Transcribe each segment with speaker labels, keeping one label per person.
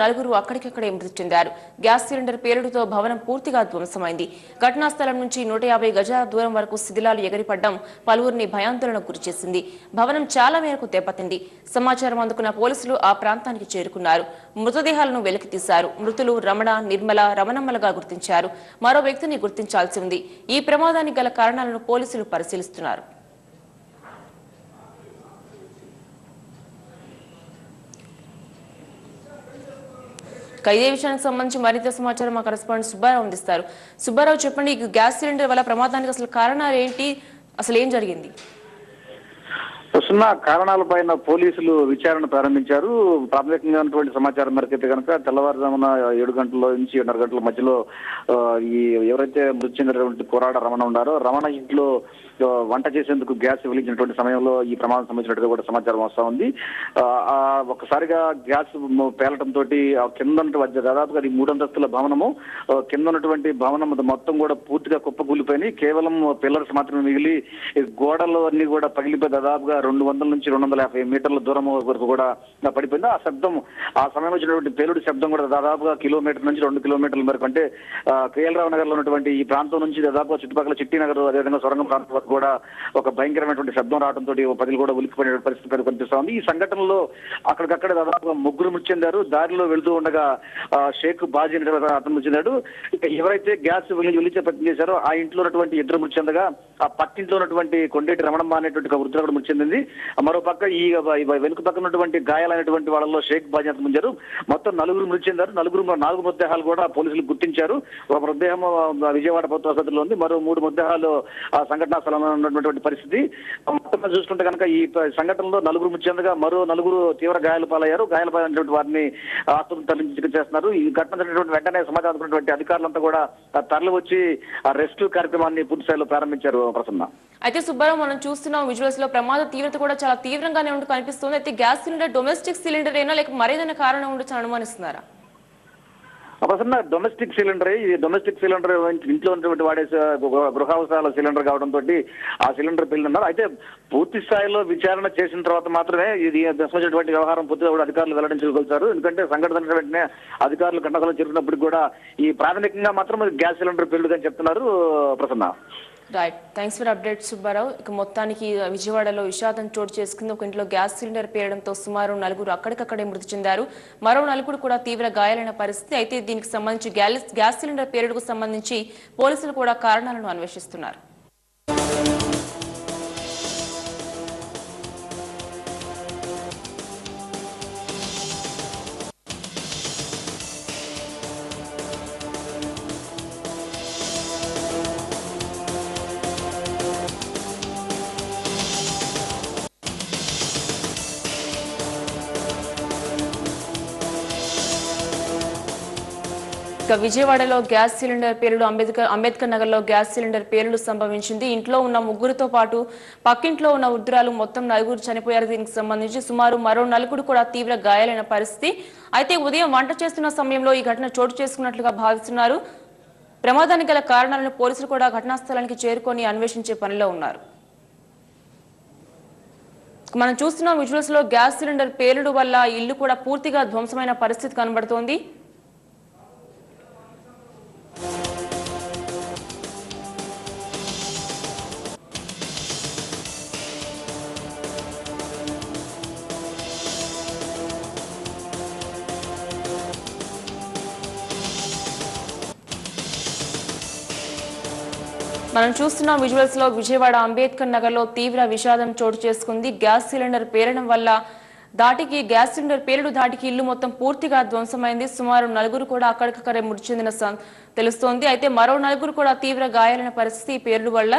Speaker 1: నలుగురు అక్కడికక్కడే మృతి చెందారు. గ్యాస్ సిలిండర్ పేలుడుతో భవనం పూర్తిగా ధ్వంసమైంది. ఘటనా స్థలం నుంచి 150 గజాల దూరం వరకు శిథిలాలు ఎగిరిపడ్డం పలువురిని భయాందోళనకు గురిచేసింది. భవనం చాలా మేరకు దెబ్బతింది. సమాచారం అందుకున్న పోలీసులు ఆ ప్రాంతానికి చేరుకున్నారు. మృతదేహాలను వెలికితీశారు. మృతులు రమణ, నిర్మల, రమణమ్మలుగా గుర్తించారు. మరో వ్యక్తిని గుర్తించాల్సి ఉంది. ఈ ప్రమాదానికి గల కారణాలను పోలీసులు పరిశీలిస్తున్నారు. ఇదే విషయానికి సంబంధించి మరింత సమాచారం మా కరెస్పాండెంట్ సుబ్బారావు అందిస్తారు. సుబ్బారావు, చెప్పండి, గ్యాస్ సిలిండర్ వల్ల ప్రమాదానికి అసలు కారణాలు ఏంటి, అసలు ఏం జరిగింది?
Speaker 2: వస్తున్న కారణాలపైన పోలీసులు విచారణ ప్రారంభించారు. ప్రాథమికంగా ఉన్నటువంటి సమాచారం మేరకైతే కనుక తెల్లవారుజామున 7 గంటల నుంచి 7:30 గంటల మధ్యలో ఈ ఎవరైతే మృతి చెందినటువంటి కోరాడ రమణ ఉన్నారో రమణ ఇంట్లో వంట చేసేందుకు గ్యాస్ వెలిగించినటువంటి సమయంలో ఈ ప్రమాదం సంబంధించినట్టుగా కూడా సమాచారం వస్తా ఉంది. ఒక్కసారిగా గ్యాస్ పేలటంతో కింద దాదాపుగా 3 అంతస్తుల భవనము కింద ఉన్నటువంటి భవనం మొత్తం కూడా పూర్తిగా కుప్పకూలిపోయి కేవలం పిల్లర్స్ మాత్రమే మిగిలి గోడలు అన్ని కూడా పగిలిపోయి దాదాపుగా 200 నుంచి 250 మీటర్ల దూరం వరకు కూడా పడిపోయింది. ఆ శబ్దం ఆ సమయంలో వచ్చినటువంటి పేలుడు శబ్దం కూడా దాదాపుగా కిలోమీటర్ నుంచి 2 కిలోమీటర్ల మేరకు అంటే కేఎల్రావు నగర్ లో ఉన్నటువంటి ఈ ప్రాంతం నుంచి దాదాపుగా చుట్టుపక్కల చిట్టి నగర్ అదేవిధంగా సొరంగం ప్రాంతం వరకు కూడా ఒక భయంకరమైనటువంటి శబ్దం రావడంతో ప్రజలు కూడా ఉలిక్కిపోయిన పరిస్థితి కనిపిస్తా ఉంది. ఈ సంఘటనలో అక్కడికక్కడ దాదాపుగా 3 మృతి చెందారు. దారిలో వెళ్తూ ఉండగా షేక్ బాజీ అతను మృతి చెందాడు. ఎవరైతే గ్యాస్ వెలిచే ప్రయత్నం చేశారో ఆ ఇంట్లో ఉన్నటువంటి 2 మృతి చెందగా ఆ పక్కింట్లో ఉన్నటువంటి కొండేటి రమణమ్మ అనేటువంటి వృద్ధులు కూడా మృతి చెందింది. మరో పక్క ఈ వెనుక పక్కన ఉన్నటువంటి గాయాలైనటువంటి వాళ్ళలో షేక్ బాజీ అతను ముంచారు. మొత్తం 4 మృతి చెందారు. 4 మృతదేహాలు కూడా పోలీసులు గుర్తించారు. ఒక మృతదేహం విజయవాడ ప్రభుత్వ ఆసుపత్రిలో ఉంది. మరో 3 మృతదేహాలు ఆ సంఘటనా స్థలంలో ఉన్నటువంటి పరిస్థితి. మొత్తం చూసుకుంటే కనుక ఈ సంఘటనలో 4 మృతి చెందగా మరో 4 తీవ్ర గాయాలు పాలయ్యారు. గాయాలు పాలైనటువంటి వారిని ఆసుపత్రికి తరలించి చికిత్స చేస్తున్నారు. ఈ ఘటన జరిగినటువంటి వెంటనే సమాచారం అందుకున్నటువంటి అధికారులంతా కూడా తరలి వచ్చి ఆ రెస్క్యూ కార్యక్రమాన్ని పూర్తి స్థాయిలో ప్రారంభించారు. ప్రసన్న,
Speaker 1: అయితే సుబ్బారావు, మనం చూస్తున్నాం విజువల్స్ లో ప్రమాద తీవ్రత కూడా చాలా తీవ్రంగానే ఉంటూ కనిపిస్తుంది. అయితే గ్యాస్ సిలిండర్ డొమెస్టిక్ సిలిండర్ అయినా లేక మరేదైనా కారణం ఉండొచ్చు అనుమానిస్తున్నారా?
Speaker 2: Prasanna, domestic cylinder. ఈ డొమెస్టిక్ సిలిండర్ ఇంట్లో ఉన్నటువంటి వాడే గృహావసరాల సిలిండర్ కావడంతో ఆ సిలిండర్ పేలిందన్నారు. అయితే పూర్తి స్థాయిలో విచారణ చేసిన తర్వాత మాత్రమే ఇది సంబంధించినటువంటి వ్యవహారం పూర్తిగా కూడా అధికారులు వెల్లడించగలుగుతారు. ఎందుకంటే సంఘటన వెంటనే అధికారులు ఘటనస్థలం చేరుకున్నప్పటికీ కూడా ఈ ప్రాథమికంగా మాత్రం గ్యాస్ సిలిండర్ పేలుదని చెప్తున్నారు. Prasanna,
Speaker 1: right, thanks for update Subbarao. ఇక మొత్తానికి విజయవాడలో విషాదం చోటు చేసుకుంది. ఒక ఇంట్లో గ్యాస్ సిలిండర్ పేలడంతో సుమారు 4 అక్కడికక్కడే మృతి చెందారు. మరో 4 కూడా తీవ్ర గాయాలైన పరిస్థితి. అయితే దీనికి సంబంధించి గ్యాస్ సిలిండర్ పేలుడుకు సంబంధించి పోలీసులు కూడా కారణాలను అన్వేషిస్తున్నారు. విజయవాడలో గ్యాస్ సిలిండర్ పేలుడు అంబేద్కర్ నగర్ లో గ్యాస్ సిలిండర్ పేలుడు సంభవించింది. ఇంట్లో ఉన్న 3తో పాటు పక్కింట్లో ఉన్న వృద్ధురాలు మొత్తం 4 చనిపోయారు. దీనికి సంబంధించి సుమారు మరో 4 కూడా తీవ్ర గాయాలైన పరిస్థితి. అయితే ఉదయం వంట చేస్తున్న సమయంలో ఈ ఘటన చోటు చేసుకున్నట్లుగా భావిస్తున్నారు. ప్రమాదానికి గల కారణాలను పోలీసులు కూడా ఘటనా స్థలానికి చేరుకొని అన్వేషించే పనిలో ఉన్నారు. మనం చూస్తున్న విజువల్స్ లో గ్యాస్ సిలిండర్ పేలుడు వల్ల ఇల్లు కూడా పూర్తిగా ధ్వంసమైన పరిస్థితి కనబడుతోంది. మనం చూస్తున్న విజువల్స్ లో విజయవాడ అంబేద్కర్ నగర్ లో తీవ్ర విషాదం చోటు చేసుకుంది. గ్యాస్ సిలిండర్ పేలడం వల్ల గ్యాస్ సిలిండర్ పేలుడు ధాటికి ఇల్లు మొత్తం పూర్తిగా ధ్వంసమైంది. సుమారు 4 కూడా అక్కడికక్కడే మృతి చెందిన తెలుస్తోంది. అయితే మరో 4 కూడా తీవ్ర గాయాలైన పరిస్థితి ఈ పేలుడు వల్ల.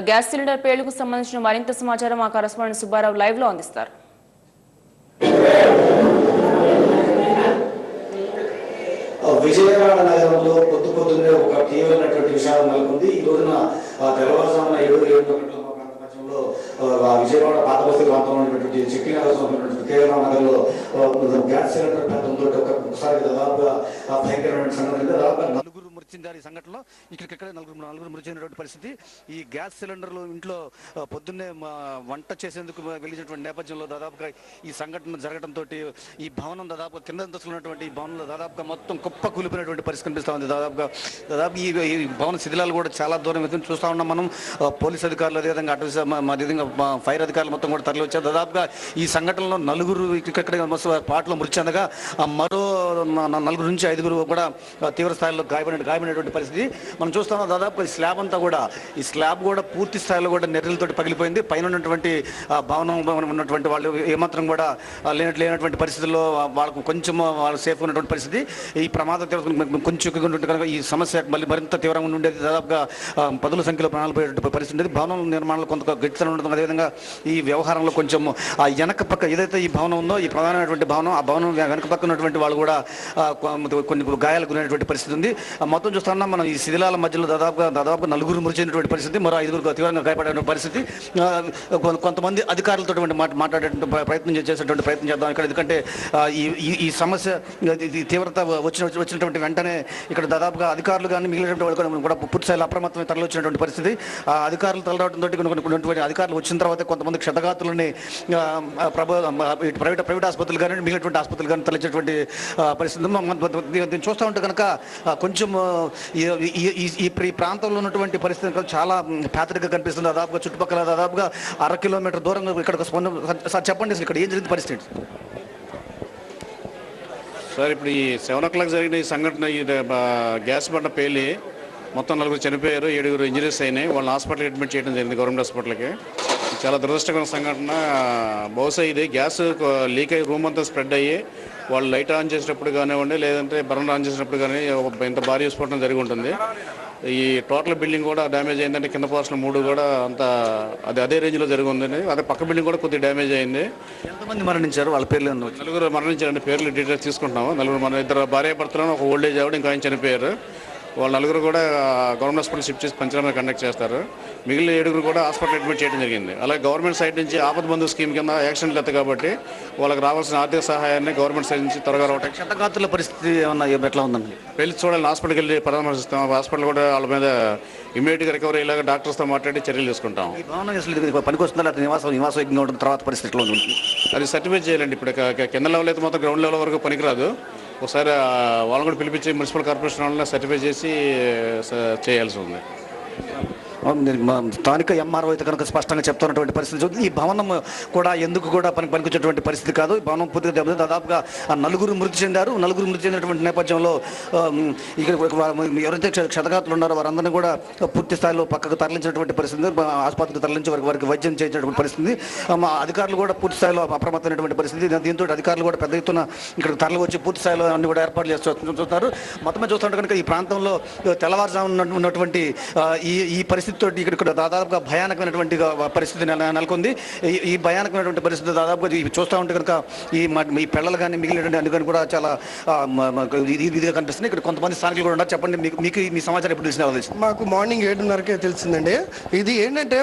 Speaker 1: గ్యాస్ సిలిండర్ పేలుడుకు సంబంధించిన మరింత సమాచారం మా కరెస్పాండెంట్ సుబ్బారావు లైవ్ లో అందిస్తారు.
Speaker 3: విజయవాడ నగరంలో పొద్దున్నే ఒక తీవ్రమైనటువంటి విషాదం నెలకొంది. ఈ రోజున తెల్లవారుజామున 7 గంటల ప్రాంతంలో విజయవాడ పాత బస్తీ ప్రాంతంలో ఉన్నటువంటి చిట్టి నగర్ కేరళ నగర్లో గ్యాస్ సిలిండర్ ప్రాంతంలో ఒకసారి దాదాపుగా భయంకరమైన సంఘటన. దాదాపుగా 4
Speaker 4: చెందారు ఈ సంఘటనలో. ఇక్కడ నలుగురు మృతి చెందినటువంటి పరిస్థితి. ఈ గ్యాస్ సిలిండర్లు ఇంట్లో పొద్దున్నే వంట చేసేందుకు వెళ్ళినటువంటి నేపథ్యంలో దాదాపుగా ఈ సంఘటన జరగడంతో ఈ భవనం దాదాపుగా కింద అంతస్తులో ఉన్నటువంటి ఈ భవనంలో దాదాపుగా మొత్తం కుప్ప కూలిపోయినటువంటి పరిస్థితి కనిపిస్తూ ఉంది. దాదాపు ఈ భవన శిథిలాలు కూడా చాలా దూరం ఎదురు చూస్తూ ఉన్నాం మనం. పోలీస్ అధికారులు అదేవిధంగా అదేవిధంగా ఫైర్ అధికారులు మొత్తం కూడా తరలి వచ్చారు. దాదాపుగా ఈ సంఘటనలో నలుగురు ఇక్కడ పాటలో మృతి చెందగా మరో 4 నుంచి 5 కూడా తీవ్ర స్థాయిలో గాయపడినటువంటి పరిస్థితి మనం చూస్తున్నాం. దాదాపు ఈ స్లాబ్ కూడా పూర్తి స్థాయిలో కూడా నెర్రలతో పగిలిపోయింది. పైన ఉన్నటువంటి భవనం ఉన్నటువంటి వాళ్ళు ఏమాత్రం కూడా లేనటువంటి పరిస్థితుల్లో వాళ్ళకు కొంచెం వాళ్ళు సేఫ్ ఉన్నటువంటి పరిస్థితి. ఈ ప్రమాద కొంచెం కనుక ఈ సమస్య మరింత తీవ్రంగా ఉండేది. దాదాపుగా 10ల సంఖ్యలో ప్రాణాలు పోయేటువంటి పరిస్థితి ఉండేది. భవనం నిర్మాణంలో కొంత గట్టితనం ఉంటుంది. అదేవిధంగా ఈ వ్యవహారంలో కొంచెం ఆ వెనక పక్క ఏదైతే ఈ భవనం ఉందో ఈ ప్రధానమైనటువంటి భవనం ఆ భవనం వెనక పక్క ఉన్నటువంటి వాళ్ళు కూడా కొన్ని గాయాలు గురైనటువంటి పరిస్థితి ఉంది. మొత్తం చూస్తున్నాం మనం ఈ శిథిలాల మధ్యలో దాదాపు 4 మృతి చెందినటువంటి పరిస్థితి, మరో 5 తీవ్రంగా గాయపడేటువంటి పరిస్థితి. కొంతమంది అధికారులతో మాట్లాడేటువంటి ప్రయత్నం చేద్దాం ఇక్కడ. ఎందుకంటే ఈ సమస్య తీవ్రత వచ్చినటువంటి వెంటనే ఇక్కడ దాదాపుగా అధికారులు కానీ మిగిలినటువంటి వాళ్ళు కూడా పూర్తి స్థాయిలో అప్రమత్తమై తరలి వచ్చినటువంటి పరిస్థితి. అధికారులు తరలిరావడంతో కొన్ని అధికారులు వచ్చిన తర్వాత కొంతమంది క్షతగాతులని ప్రైవేట్ ఆసుపత్రులు కానీ మిగిలినటువంటి ఆసుపత్రులు కానీ తరలించేటువంటి పరిస్థితి దీన్ని చూస్తూ ఉంటే కనుక కొంచెం ఈ ప్రాంతంలో ఉన్నటువంటి పరిస్థితి చాలా ప్యాతరిగా కనిపిస్తుంది. దాదాపుగా చుట్టుపక్కల దాదాపుగా 1/2 కిలోమీటర్ దూరంగా ఇక్కడ సార్ చెప్పండి ఇక్కడ ఏం జరిగింది పరిస్థితి
Speaker 5: సార్? ఇప్పుడు ఈ 7 o'clock జరిగిన ఈ సంఘటన, ఈ గ్యాస్ బండ పేలి మొత్తం 4 చనిపోయారు, 7 ఇంజరీస్ అయినాయి. వాళ్ళని హాస్పిటల్కి అడ్మిట్ చేయడం జరిగింది, గవర్నమెంట్ హాస్పిటల్కి. చాలా దురదృష్టకరమైన సంఘటన. బహుశా ఇది గ్యాస్ లీక్ అయ్యి రూమ్ అంతా స్ప్రెడ్ అయ్యి వాళ్ళు లైట్ ఆన్ చేసినప్పుడు కానివ్వండి, లేదంటే బర్నర్ ఆన్ చేసినప్పుడు కానీ ఇంత భారీ విస్ఫోటనం జరిగి ఉంటుంది. ఈ టోటల్ బిల్డింగ్ కూడా డ్యామేజ్ అయిందంటే కింద పోర్షన్ 3 కూడా అంత అదే రేంజ్లో జరిగి ఉందండి. అదే పక్క బిల్డింగ్ కూడా కొద్దిగా డ్యామేజ్ అయింది.
Speaker 4: ఎంతమంది మరణించారు? వాళ్ళ పేర్లు
Speaker 5: 4 మరణించారండి. పేర్లు డీటెయిల్స్ తీసుకుంటున్నాము. 4 2 భార్యాభర్తలను, ఒక ఓల్డేజ్ ఆవిడ, ఇంకా ఆయన చనిపోయారు. వాళ్ళు 4 కూడా గవర్నమెంట్ హాస్పిటల్ షిఫ్ట్ చేసి పంచనామా కండక్ట్ చేస్తారు. మిగిలిన 7 కూడా హాస్పిటల్ అడ్మిట్ చేయడం జరిగింది. అలాగే గవర్నమెంట్ సైడ్ నుంచి ఆపద బంధు స్కీమ్ కింద యాక్షన్ లేదు కాబట్టి వాళ్ళకి రావాల్సిన ఆర్థిక సహాయాన్ని గవర్నమెంట్ సైడ్ నుంచి త్వరగా రావటం.
Speaker 4: క్షతగాతుల పరిస్థితి ఎట్లా ఉందండి?
Speaker 5: వెళ్ళి చూడాలి, హాస్పిటల్కి వెళ్ళి పరామర్శిస్తాం. హాస్పిటల్ కూడా వాళ్ళ మీద ఇమీడియట్గా రికవరీ అయ్యేలాగా డాక్టర్స్తో మాట్లాడి చర్యలు తీసుకుంటాం.
Speaker 4: ఈ భవనం అసలు పనికొస్తుందా లేదా నివాసయోగ్యంగా ఉంటుంది తర్వాత పరిస్థితిలో ఉంది?
Speaker 5: అది సర్టిఫై చేయాలండి. ఇప్పుడు కింద లెవెల్ అయితే మొత్తం గ్రౌండ్ లెవెల్ వరకు పనికిరాదు. ఒకసారి వాళ్ళని కూడా పిలిపించి మున్సిపల్ కార్పొరేషన్ వాళ్ళని సర్టిఫై చేసి చేయాల్సి ఉంది.
Speaker 4: స్థానిక ఎంఆర్ఓ అయితే కనుక స్పష్టంగా చెప్తున్నటువంటి పరిస్థితి. ఈ భవనం కూడా ఎందుకు కూడా పనికొచ్చేటువంటి పరిస్థితి కాదు. ఈ భవనం పూర్తిగా దెబ్బతింది. దాదాపుగా 4 మృతి చెందారు. 4 మృతి చెందినటువంటి నేపథ్యంలో ఇక్కడ ఎవరైతే క్షతగాతులు ఉన్నారో వారందరినీ కూడా పూర్తి స్థాయిలో పక్కకు తరలించినటువంటి పరిస్థితి, ఆసుపత్రికి తరలించి వారికి వైద్యం చేసినటువంటి పరిస్థితి. అధికారులు కూడా పూర్తి స్థాయిలో అప్రమత్తమైనటువంటి పరిస్థితి. దీంతో అధికారులు కూడా పెద్ద ఎత్తున ఇక్కడ తరలి వచ్చి పూర్తి స్థాయిలో అన్ని కూడా ఏర్పాట్లు చూస్తున్నారు. మొత్తమే చూస్తుంటే కనుక ఈ ప్రాంతంలో తెల్లవారుజామున ఉన్నటువంటి ఈ పరిస్థితి తోటి ఇక్కడ దాదాపుగా భయానకమైనటువంటి పరిస్థితి నెలకొంది. ఈ భయానకమైనటువంటి పరిస్థితి దాదాపుగా చూస్తూ ఉంటే కనుక ఈ పిల్లలు కానీ మిగిలినటువంటి అందుకని కూడా చాలా ఇదిగా కనిపిస్తుంది. ఇక్కడ కొంతమంది స్థానికులు కూడా ఉన్నారు. చెప్పండి, మీకు మీ సమాచారం ఎప్పుడు తెలిసిన?
Speaker 6: మాకు మార్నింగ్ 7:30కే తెలిసిందండి. ఇది ఏంటంటే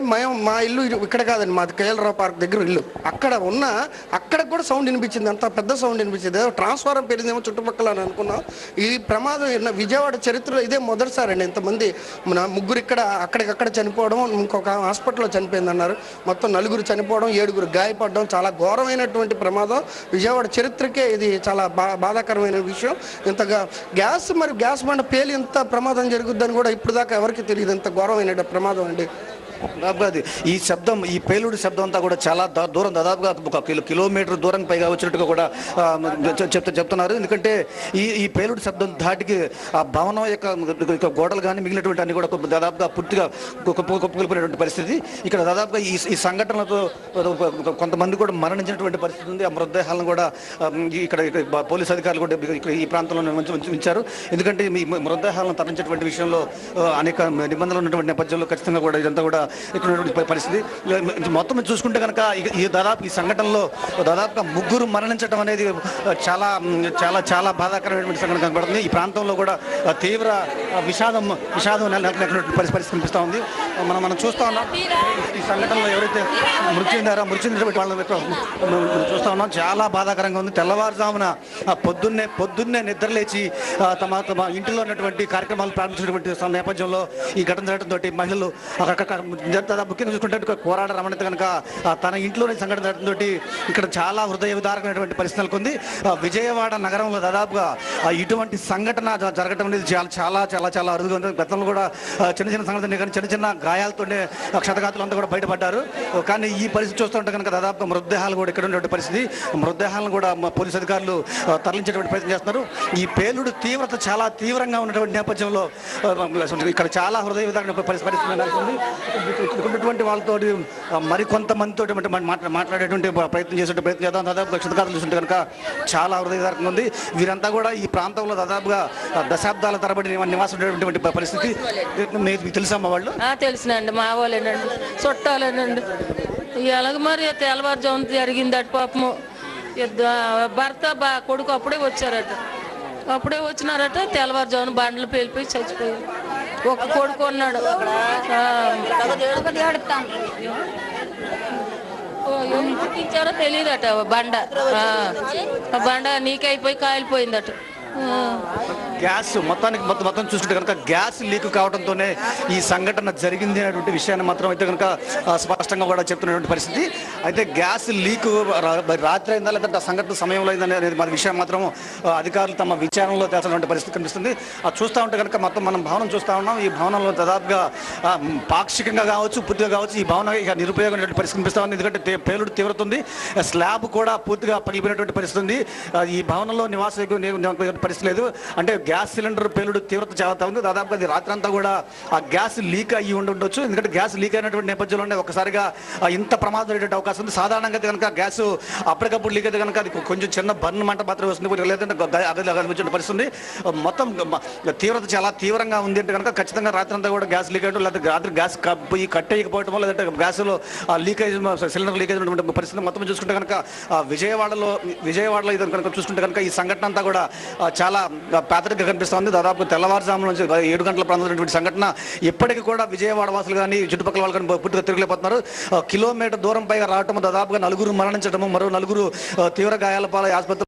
Speaker 6: మా ఇల్లు ఇక్కడ కాదండి, మాది కేఎల్రావు పార్క్ దగ్గర ఇల్లు. అక్కడ కూడా సౌండ్ వినిపించింది, అంత పెద్ద సౌండ్ వినిపించింది. ట్రాన్స్ఫారం పెరిగిందేమో చుట్టుపక్కల అని అనుకున్నాం. ఈ ప్రమాదం విజయవాడ చరిత్రలో ఇదే మొదటిసారి అండి. ఇంతమంది 3 ఇక్కడ అక్కడికక్కడ చనిపోవడం, ఇంకొక హాస్పిటల్లో చనిపోయిందన్నారు. మొత్తం 4 చనిపోవడం, 7 గాయపడడం చాలా ఘోరమైనటువంటి ప్రమాదం. విజయవాడ చరిత్రకే ఇది చాలా బాధాకరమైన విషయం. ఇంతగా గ్యాస్ బండ పేలి ఇంత ప్రమాదం జరుగుద్దని కూడా ఇప్పుడు దాకా ఎవరికి తెలియదు. ఇంత ఘోరమైన ప్రమాదం అండి.
Speaker 4: ఈ శబ్దం, ఈ పేలుడు శబ్దం అంతా కూడా చాలా దూరం, దాదాపుగా 1 కిలోమీటర్ దూరం పైగా వచ్చినట్టుగా కూడా చెప్తున్నారు. ఎందుకంటే ఈ పేలుడు శబ్దం ధాటికి ఆ భవనం యొక్క గోడలు కానీ మిగిలినటువంటి అన్ని కూడా దాదాపుగా పూర్తిగా కుప్పకూలిపోయినటువంటి పరిస్థితి. ఇక్కడ దాదాపుగా ఈ సంఘటనలతో కొంతమంది కూడా మరణించినటువంటి పరిస్థితి ఉంది. ఆ మృతదేహాలను కూడా ఇక్కడ పోలీసు అధికారులు కూడా ఇక్కడ ఈ ప్రాంతంలో ఉంచారు. ఎందుకంటే ఈ మృతదేహాలను తరలించేటువంటి విషయంలో అనేక నిబంధనలు ఉన్నటువంటి నేపథ్యంలో ఖచ్చితంగా కూడా ఇదంతా కూడా ఇక్కడ ఉన్నటువంటి పరిస్థితి. మొత్తం చూసుకుంటే కనుక ఈ దాదాపు ఈ సంఘటనలో దాదాపుగా 3 మరణించడం అనేది చాలా చాలా చాలా బాధాకరమైనటువంటి సంఘటన కనబడుతుంది. ఈ ప్రాంతంలో కూడా తీవ్ర విషాదం నెలకొన్నటువంటి పరిస్థితి కనిపిస్తూ ఉంది. మనం చూస్తూ ఉన్నాం ఈ సంఘటనలో ఎవరైతే మృతి చెందినటువంటి వాళ్ళని చూస్తూ ఉన్నాం. చాలా బాధాకరంగా ఉంది. తెల్లవారుజామున పొద్దున్నే నిద్రలేచి తమ ఇంటిలో ఉన్నటువంటి కార్యక్రమాలు ప్రారంభించినటువంటి నేపథ్యంలో ఈ ఘటన జరగడంతో మహిళలు ముఖ్యంగా చూసుకుంటే కోరాడ రమణిత కనుక తన ఇంట్లోనే సంఘటన జరగడంతో ఇక్కడ చాలా హృదయ విదారకమైనటువంటి పరిస్థితి నెలకొంది. విజయవాడ నగరంలో దాదాపుగా ఇటువంటి సంఘటన జరగడం అనేది చాలా చాలా చాలా అరుదుగా ఉంది. గతంలో కూడా చిన్న సంఘటన కానీ చిన్న గాయాలతోనే క్షతగాతులు అంతా కూడా బయటపడ్డారు. కానీ ఈ పరిస్థితి చూస్తుంటే కనుక దాదాపుగా మృతదేహాలు కూడా ఇక్కడ ఉన్నటువంటి పరిస్థితి. మృతదేహాలను కూడా పోలీసు అధికారులు తరలించేటువంటి ప్రయత్నం చేస్తున్నారు. ఈ పేలుడు తీవ్రత చాలా తీవ్రంగా ఉన్నటువంటి నేపథ్యంలో ఇక్కడ చాలా హృదయ విధాన పరిస్థితి నెలకొంది. ఉన్నటువంటి వాళ్ళతో మరికొంతమందితో మాట్లాడేటువంటి ప్రయత్నం చేద్దాం. దాదాపుగా క్షతగాతులు చూస్తుంటే కనుక చాలా హృదయదారకంగా ఉంది. వీరంతా కూడా ఈ ప్రాంతంలో దాదాపుగా దశాబ్దాల తరబడి నివాసం ఉండేటువంటి పరిస్థితి. మీకు తెలుసమ్మా వాళ్ళు?
Speaker 7: తెలిసినండి, మా వాళ్ళేనండి, చుట్టాలేనండి. ఎలాగ మరి తెల్లవారుజామున జరిగిందట. పాపము భర్త కొడుకు అప్పుడే వచ్చినారట. తెల్లవారుజామున బండ్లు పేలిపోయి చచ్చిపోయారు. ఒక కొడుకు ఉన్నాడు. ఇచ్చారో తెలియదట. బండ నీకైపోయి కాలిపోయిందట.
Speaker 4: గ్యాస్ మొత్తం చూసుకుంటే కనుక గ్యాస్ లీక్ కావడంతోనే ఈ సంఘటన జరిగింది అనేటువంటి విషయాన్ని మాత్రం అయితే కనుక స్పష్టంగా కూడా చెప్తున్నటువంటి పరిస్థితి. అయితే గ్యాస్ లీక్ రాత్రి అయిందా లేదంటే సంఘటన సమయంలో అయిందని అనేది మన విషయం మాత్రం అధికారులు తమ విచారణలో తేల్చినటువంటి పరిస్థితి కనిపిస్తుంది. అది చూస్తూ ఉంటే కనుక మొత్తం మనం భవనం చూస్తూ ఉన్నాం. ఈ భవనంలో దాదాపుగా పాక్షికంగా కావచ్చు, పూర్తిగా కావచ్చు, ఈ భవనం ఇక నిరుపయోగమైనటువంటి పరిస్థితి కనిపిస్తూ ఉంది. ఎందుకంటే పేలుడు తీవ్రత ఉంది. స్లాబ్ కూడా పూర్తిగా పగిలిపోయినటువంటి పరిస్థితి ఉంది. ఈ భవనంలో నివాస పరిస్థితి లేదు. అంటే గ్యాస్ సిలిండర్ పేలుడు తీవ్రత చాలా ఉంది. దాదాపుగా అది రాత్రి అంతా కూడా ఆ గ్యాస్ లీక్ అయ్యి ఉండొచ్చు. ఎందుకంటే గ్యాస్ లీక్ అయినటువంటి నేపథ్యంలోనే ఒకసారిగా ఇంత ప్రమాదం జరిగే అవకాశం ఉంది. సాధారణంగా కనుక గ్యాస్ అప్పటికప్పుడు లీక్ అయితే కనుక అది కొంచెం చిన్న బర్న్ మంట మాత్రమే వస్తుంది, లేదంటే వచ్చే పరిస్థితి. మొత్తం తీవ్రత చాలా తీవ్రంగా ఉంది అంటే కనుక ఖచ్చితంగా రాత్రి అంతా కూడా గ్యాస్ లీక్ అయ్యడం, లేకపోతే రాత్రి గ్యాస్ కట్టేయకపోవటం, లేదంటే గ్యాస్లో లీకేజ్ సిలిండర్ లీకేజ్ ఉన్నటువంటి పరిస్థితి మొత్తం చూసుకుంటే కనుక విజయవాడలో ఇది కనుక చూసుకుంటే కనుక ఈ సంఘటన అంతా కూడా చాలా పాతగా కనిపిస్తుంది. దాదాపు తెల్లవారుజాము నుంచి 7 గంటల ప్రాంతం సంఘటన ఇప్పటికీ కూడా విజయవాడ వాసులు కానీ చుట్టుపక్కల వాళ్ళు కానీ పూర్తిగా తిరగలేకపోతున్నారు. కిలోమీటర్ దూరం పైగా రావటం, దాదాపుగా 4 మరణించడము, మరో 4 తీవ్ర గాయాల పాలై ఆసుపత్రి